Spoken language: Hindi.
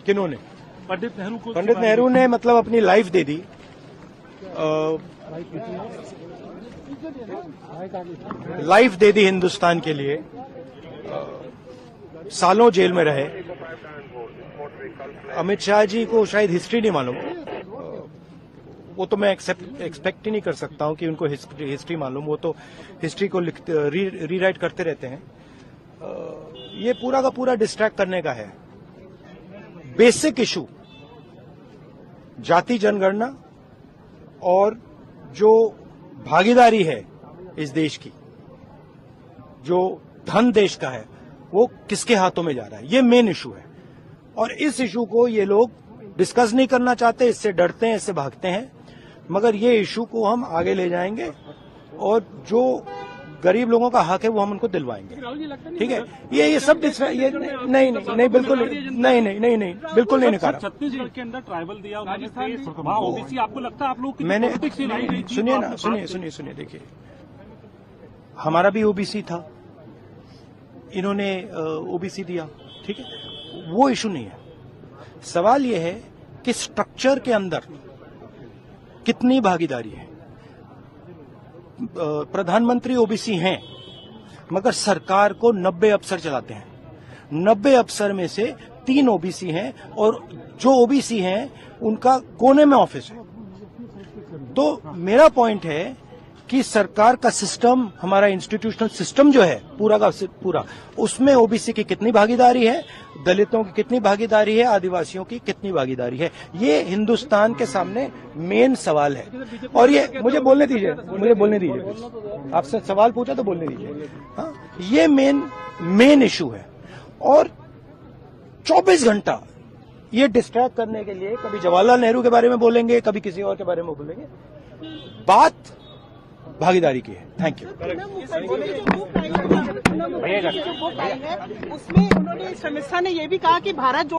किन्होंने? पंडित नेहरू को। पंडित नेहरू ने मतलब अपनी लाइफ दे दी, लाइफ दे दी हिंदुस्तान के लिए, सालों जेल में रहे। अमित शाह जी को शायद हिस्ट्री नहीं मालूम, वो तो मैं एक्सपेक्ट ही नहीं कर सकता हूं कि उनको हिस्ट्री मालूम। वो तो हिस्ट्री को रीराइट करते रहते हैं। ये पूरा का पूरा डिस्ट्रैक्ट करने का है। बेसिक इशू जाति जनगणना और जो भागीदारी है इस देश की, जो धन देश का है, वो किसके हाथों में जा रहा है, ये मेन इशू है। और इस इशू को ये लोग डिस्कस नहीं करना चाहते, इससे डरते हैं, इससे भागते हैं। मगर ये इशू को हम आगे ले जाएंगे और जो गरीब लोगों का हक है वो हम उनको दिलवाएंगे। ठीक है, ये सब ये नहीं बिल्कुल नहीं बिल्कुल नहीं निकाला। छत्तीसगढ़ के अंदर ट्राइबल दिया वहाँ ओबीसी, आपको लगता है आप लोग मैंने सुनिए देखिए, हमारा भी ओबीसी था, इन्होंने ओबीसी दिया, ठीक है, वो इशू नहीं है। सवाल ये है कि स्ट्रक्चर के अंदर कितनी भागीदारी है। प्रधानमंत्री ओबीसी हैं, मगर सरकार को 90 अफसर चलाते हैं। 90 अफसर में से 3 ओबीसी हैं और जो ओबीसी हैं उनका कोने में ऑफिस है। तो मेरा पॉइंट है कि सरकार का सिस्टम, हमारा इंस्टीट्यूशनल सिस्टम जो है पूरा का पूरा, उसमें ओबीसी की कितनी भागीदारी है, दलितों की कितनी भागीदारी है, आदिवासियों की कितनी भागीदारी है, ये हिंदुस्तान के सामने मेन सवाल है। और ये मुझे बोलने दीजिए आपसे सवाल पूछा तो बोलने दीजिए। हाँ, ये मेन इशू है। और 24 घंटा ये डिस्ट्रैक्ट करने के लिए कभी जवाहरलाल नेहरू के बारे में बोलेंगे, कभी किसी और के बारे में बोलेंगे। बात भागीदारी की है। Thank you. उसमें उन्होंने समीक्षा ने यह भी कहा कि भारत जो